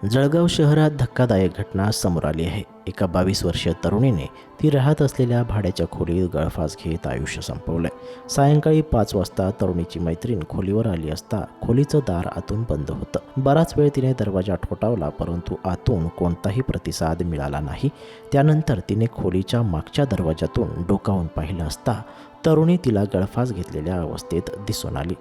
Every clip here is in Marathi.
जळगाव शहरात धक्कादायक घटना समोर आली आहे। एका 22 वर्षीय तरुणीने ती राहत असलेल्या भाड्याच्या खोलीत गळफास घेत आयुष्य संपवलंय। सायंकाळी 5 वाजता तरुणीची मैत्रीण खोलीवर आली असता खोलीचं दार आतून बंद होतं। बराच वेळ तिने दरवाजा ठोठावला, परंतु आतून कोणताही प्रतिसाद मिळाला नाही। त्यानंतर तिने खोलीच्या मागच्या दरवाजातून डोकावून पाहिलं असता तरुणी तिला गळफास घेतलेल्या अवस्थेत दिसून आली।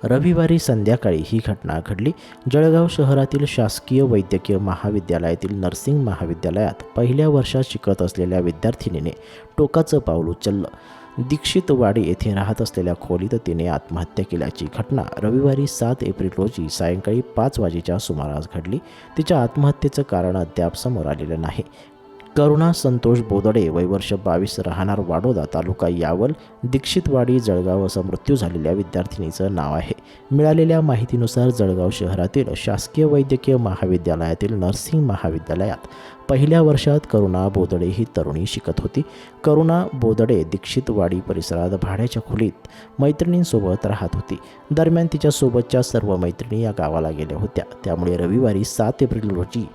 रविवारी संध्याकाळी ही घटना घडली। जळगाव शहरातील शासकीय वैद्यकीय महाविद्यालयातील नर्सिंग महाविद्यालयात पहिल्या वर्षात शिकत असलेल्या विद्यार्थिनीने टोकाचं पाऊल उचललं। दीक्षितवाडी येथे राहत असलेल्या खोलीत तिने आत्महत्या केल्याची घटना रविवारी 7 एप्रिल रोजी सायंकाळी 5 वाजेच्या सुमारास घडली। तिच्या आत्महत्येचं कारण अद्याप समोर आलेलं नाही। करुणा संतोष बोदडे, वय वर्ष 22, राहणार वाडोदा, तालुका यावल, दीक्षितवाडी, जळगाव असं मृत्यू झालेल्या विद्यार्थिनीचं नाव आहे। मिळालेल्या माहितीनुसार जळगाव शहरातील शासकीय वैद्यकीय महाविद्यालयातील नर्सिंग महाविद्यालयात पहिल्या वर्षात करुणा बोदडे ही तरुणी शिकत होती। करुणा बोदडे दीक्षितवाडी परिसरात भाड्याच्या खोलीत मैत्रिणींसोबत राहत होती। दरम्यान तिच्यासोबतच्या सर्व मैत्रिणी या गावाला गेल्या होत्या, त्यामुळे रविवारी 7 एप्रिल रोजी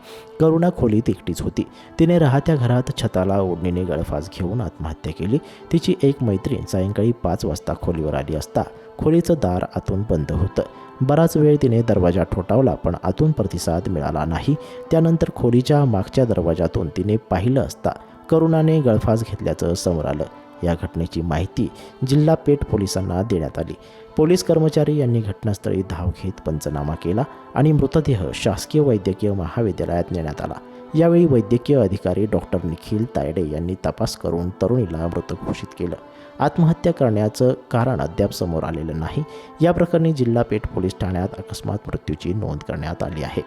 करुणा खोलीत एकटीच होती। तिने राहत्या घरात छताला ओढणीने गळफास घेऊन आत्महत्या केली। तिची एक मैत्रीण सायंकाळी 5 वाजता खोलीवर आली असता खोलीचं दार आतून बंद होतं। बराच वेळ तिने दरवाजा ठोठावला, पण आतून प्रतिसाद मिळाला नाही। त्यानंतर खोलीच्या मागच्या दरवाजातून तिने पाहिलं असता करुणाने गळफास घेतल्याचं समोर आलं। या घटनेची माहिती जिल्हा पेठ पोलिसांना देण्यात आली। पोलीस कर्मचारी यांनी घटनास्थळी धाव घेत पंचनामा केला आणि मृतदेह शासकीय वैद्यकीय महाविद्यालयात नेण्यात आला। यावेळी वैद्यकीय अधिकारी डॉक्टर निखिल तायडे यांनी तपास करून तरुणीला मृत घोषित केलं। आत्महत्या करण्याचं कारण अद्याप समोर आलेलं नाही। या प्रकरणी जिल्हा पेठ पोलीस ठाण्यात अकस्मात मृत्यूची नोंद करण्यात आली आहे।